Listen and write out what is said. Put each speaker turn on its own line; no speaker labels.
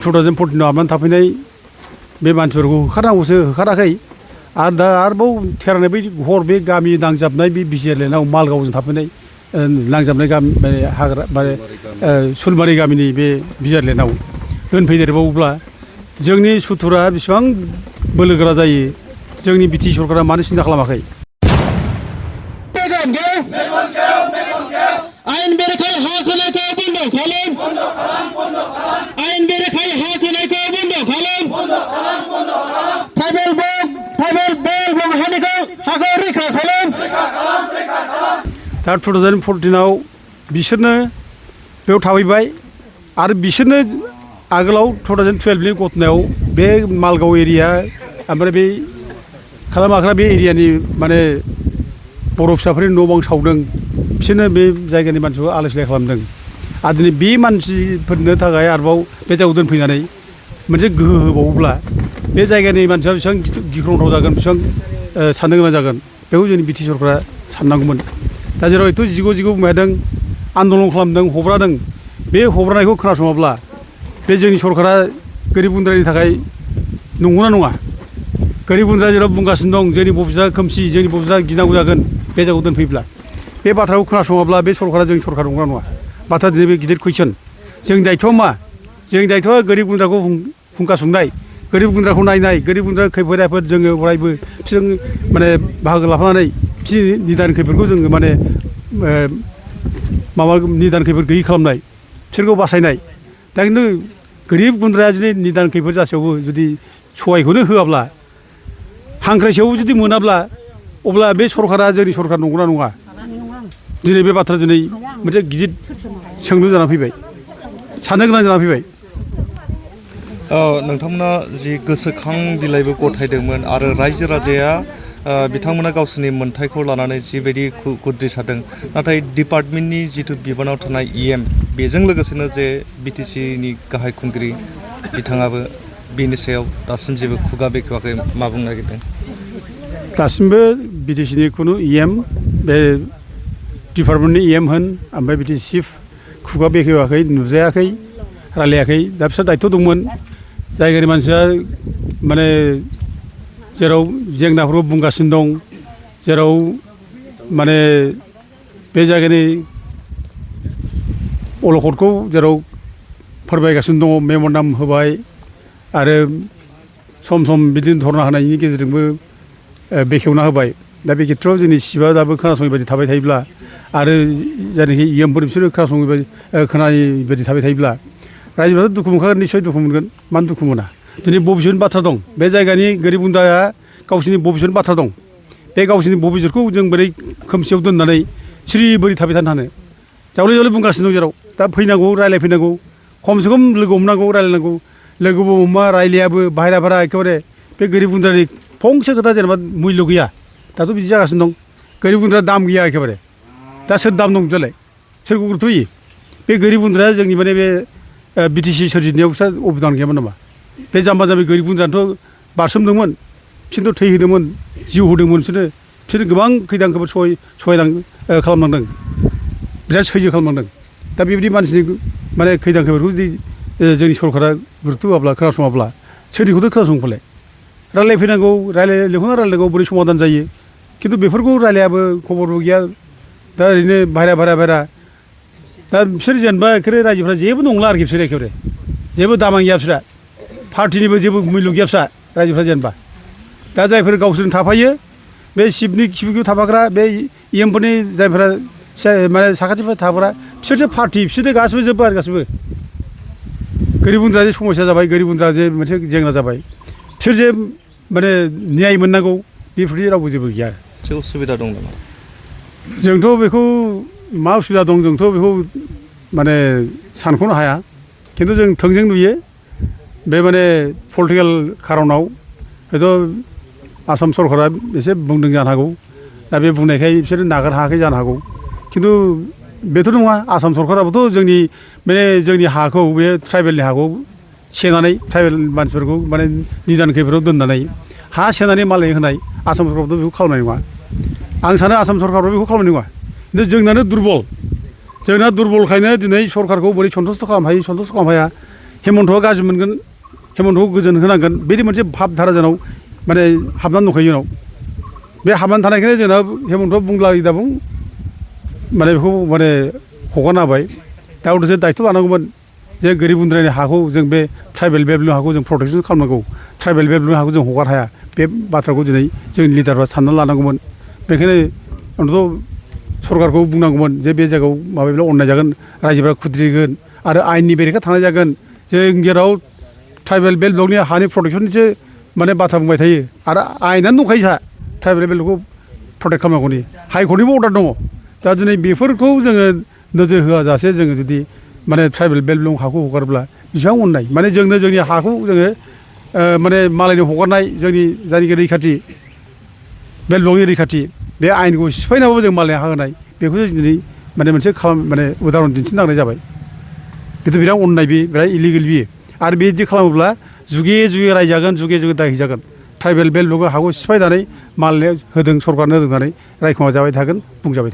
2014 आबाद थाफैनाय बे मानसिफोरखौ होखारनांगौसो होखाराखै आरो दा आरोबाव थेरानाय बै हर बे गामि नांजाबनाय बे बिजिरलेनाव मालगावजों थाफैनाय नांजाबनाय गामि हाग्रा सुलबारि गामिनि बे बिजिरलेनाव दोनफैदेरबावोब्ला जोंनि सुथुरा बेसेबां बोलोगोरा जायो जोंनि बिटि सरकारा मानो सिन्था खालामाखै
आयेन बेरेखायै हा खोनायखौ बन्द' खालाम आयेन बेरेखायै हा खोनायखौ बन्द' खालाम ट्राइबेल हाखौ रैखा खालाम
दा 2014 आव बिसोरनो बेयाव थाफैबाय आरो बिसोरनो आगोलाव 2012नि घटनायाव बे मालगाव एरिया ओमफ्राय बे खालामाख्रा बे एरियानि माने बर' फिसाफोरनि न' बां सावदों बिसोरनो बे जायगानि मानसिखौ आलाय सिलाय खालामदों आरो दिनै बे मानसिफोरनो थाखाय आरोबाव बे जायगायाव दोनफैनानै मोनसे गोहो होबावोब्ला बे जायगानि मानसिया बेसेबां गिख्रंथाव जागोन बेसेबां साननो गोनां जागोन बेखौ जोंनि बिटि सरकारा साननांगौमोन दा जेराव एथ' जिगु बुंबायदों आन्दलन खालामदों हब्रादों बे हब्रानायखौ खोनासङाब्ला बे जोंनि सरकारा गोरिब गुन्द्रानि थाखाय नंगौना नङा गोरिब गुन्द्रा जेराव बुंगासिनो दं जोंनि बबिसआ खोमसि जोंनि बबिसआ गिनांगौ जागोन बे जायगायाव दोनफैब्ला बे बाथ्राखौ खोनासङाब्ला बे सरकारा जोंनि सरकार नंगौना नङा बाथ्रा दिनै बे गिदिर कुइसन जोंनि दायथ'आ मा जोंनि दायथ'आ गोरिब गुन्द्राखौ हुंखा सुंनाय गोरिब गुन्द्राखौ नायनाय गोरिब गुन्द्रा खैफोद आफोद जोङो अरायबो बिसोर माने बाहागो लाफानानै बिसोरनि निदान खैफोदखौ जोङो माने माबा निदान खैफोद गैयि खालामनाय बिसोरखौ बासायनाय दा खिन्थु गोरिब गुन्द्राया जुदि निदान खैफोद जासेयावबो जुदि सहायखौनो होआब्ला हांख्रायसेयावबो जुदि मोनाब्ला अब्ला बे सरकारा जोंनि सरकार नंगौना नङा दिनै बे बाथ्रा दिनै मोनसे गिदिर सोंलु जानानै फैबाय साननो गोनां जानानै फैबाय
नोंथांमोना जि गोसोखां बिलाइबो गथायदोंमोन आरो रायजो राजाया बिथांमोना गावसोरनि मोन्थायखौ लानानै जिबायदि खुद्रिसारदों नाथाय डिपार्टमेन्टनि जिथु बिबानाव थानाय इएम बेजों लोगोसेनो जे बिटिसिनि गाहाय खुंगिरि बिथाङाबो बेनि सायाव दासिम जेबो खुगा बेखेवाखै मा बुंनो नागिरदों
दासिमबो बिटिसिनि खुनु इएम बे डिपार्टमेन्टनि इएम होन ओमफ्राय बिटि चिफ खुगा बेखेवाखै नुजायाखै रायलायाखै दा बिसोर दायथ' दंमोन जायगानि मानसिया माने जेराव जेंनाफोरखौ बुंगासिनो दं जेराव माने बे जायगानि अलखदखौ जेराव फोरमायगासिनो दङ मेम'रेन्डाम होबाय आरो सम सम बिदिनो धरना होनायनि गेजेरजोंबो बेखेवना होबाय दा बे खेत्रआव जोंनि सिबा दाबो खोनासङै बायदि थाबाय थायोब्ला आरो जायनाखि इएमफोर बिसोरो खोनासङै बायदि खोनायै बायदि थाबाय थायोब्ला रायजोफ्राथ' दुखु मोनखागोन निस्सय दुखु मोनगोन मानो दुखु मोना दिनै भबिसतनि बाथ्रा दं बे जायगानि गोरिब गुन्द्राया गावसोरनि भबिसतनि बाथ्रा दं बे गावसोरनि भबिसतखौ जों बोरै खोमसियाव दोननानै सिरि बोरै थाबाय थानो हानो जावले जावले बुंगासिनो दं जेराव दा फैनांगौ रायलायफैनांगौ खमसे खम लोगो हमनांगौ रायलायनांगौ लोगोबो हमा रायलायाबो बाहेराफोरा एखेबारे बे गोरिब गुन्द्रानि फंसे खोथा जेनेबा मुल्य गैया दाथ' बिदि जागासिनो दं गोरिब गुन्द्रा दाम गैया एखेबारे दा सोर दाम दं दालाय सोरखौ गुरुथ' होयो बे गोरिब गुन्द्राया जोंनि माने बे बिटिसि सोरजिनायाव बिस्रा अबदान गैयामोन नामा बे जाम्बा जाम्बि गोरिब गुन्द्रानोथ' बारसोमदोंमोन बिसोरनोथ' थैहोदोंमोन जिउ होदोंमोन बिसोरो गोबां खैदां खैफोद सहायनां खालामनांदों बिराद सैज्य खालामनांदों दा बेबायदि मानसिनि माने खैदां खैफोदखौ जुदि जोंनि सरकारा गुरुत्व होआब्ला खोनासङाब्ला सोरनिखौथ' खोनासंफालाय रायलायफैनांगौ लेंहरना रायलायनांगौ बोरै समाधान जायो खिन्थु बेफोरखौ रायलायाबो खबरबो गैया दा ओरैनो बाहेरा दा बिसोर जेनेबा एखेबारे रायजोफ्रा जेबो नंला आरोखि बिसोर एखेबारे जेबो दामान गैया बिस्रा पार्टिनिबो जेबो मुल्य गैया बिस्रा रायजोफ्रा जेनेबा दा जायफोर गावसोरजों थाफायो बे चिफनि खिफिखौ थाफाग्रा बे इएमफोरनि जायफोरा माने साखाथिफोर थाग्रा बिसोरसो पार्टि बिसोरनो गासिबो जोब्बो आरो गासिबो गोरिब गुन्द्रा जे समस्या जाबाय गोरिब गुन्द्रा जे मोनसे जेंना जाबाय बिसोर जे माने न्याय मोननांगौ बेफोरनि रावबो जेबो गैया
एसे उसुबिदा दं नामा
जोंथ' बेखौ मा उसुबिदा दं जोंथ' बेखौ माने सानख'नो हाया खिन्थु जों थोंजों नुयो बे माने पलिटिकेल खारनाव हयथ' आसाम सरकारा एसे बुंदों जानो हागौ दा बे बुंनायखाय बिसोरो नागार हायाखै जानो हागौ खिन्थु बेथ' नङा आसाम सरकाराबोथ' जोंनि हाखौ बे ट्राइबेलनि हाखौ सेनानै ट्राइबेल मानसिफोरखौ माने निदान खैफोदाव दोननानै हा सेनानै मालाय होनाय आसाम सरकाराबोथ' बेखौ खालामनाय नङा आं सानो आसाम सरकाराबो बेखौ खालामनाय नङा खिन्थु जोंनानो दुरबल जोंना दुरबलखायनो दिनै सरकारखौ बोरै सन्थुस्ट खालामनो हायो सन्थुस्ट खालामनो हाया हेमन्तआ गाज्रि मोनगोन हेमन्तखौ गोजोन होनांगोन बिदि मोनसे भाबधारा जोंनाव माने हाबनानै दंखायो जोंनाव बे हाबनानै थानायखायनो जोंना हेमन्तआ बुंला दा बुं माने बेखौ माने हगारना होबाय दा उनावसो दायथ' लानांगौमोन जे गोरिब गुन्द्रानि हाखौ जों बे ट्राइबेल बेल्टनि हाखौ जों प्रटेकसन खालामनांगौ ट्राइबेल बेल्टनि हाखौ जों हगार हाया बे बाथ्राखौ दिनै जोंनि लिडारफ्रा साननानै लानांगौमोन बेखायनो अन्तत सरकारखौ बुंनांगौमोन जे बे जायगायाव माबायोब्ला अननाय जागोन रायजोफ्रा खुद्रिगोन आरो आयेननि बेरेखा थांनाय जागोन जों जेराव ट्राइबेल बेल्ट ब्लकनि हानि प्रटेकसननिसो माने बाथ्रा बुंबाय थायो आरो आयेनानो दंखायो जोंहा ट्राइबेल बेल्टखौ प्रटेक्ट खालामनांगौनि हाइकर्टनिबो अर्डार दङ दा दिनै बेफोरखौ जोङो नोजोर होआजासे जोङो जुदि माने ट्राइबेल बेल्ट ब्लक हाखौ हगारोब्ला बेसेबां अननाय माने जोंनो जोंनि हाखौ जोङो माने मालायनो हगारनाय जोंनि जायनाखि रैखाथि बेल्ट ब्लकनि रैखाथि बे आयेनखौ सिफायनाबाबो जों मालायनो हा होनाय बेखौ जों दिनै माने मोनसे माने उदाहरन दिन्थिनांनाय जाबाय बेथ' बिराद अननाय बे बिराद इलिगेल बियो आरो बिदि खालामोब्ला जुगे जुगे रायजागोन जुगे जुगे दायहैजागोन ट्राइबेल बेल्ट ब्लकआव हाखौ सिफायनानै मालायनो होदों सरकारनो होदों होननानै रायखोमा जाबाय थागोन बुंजाबाय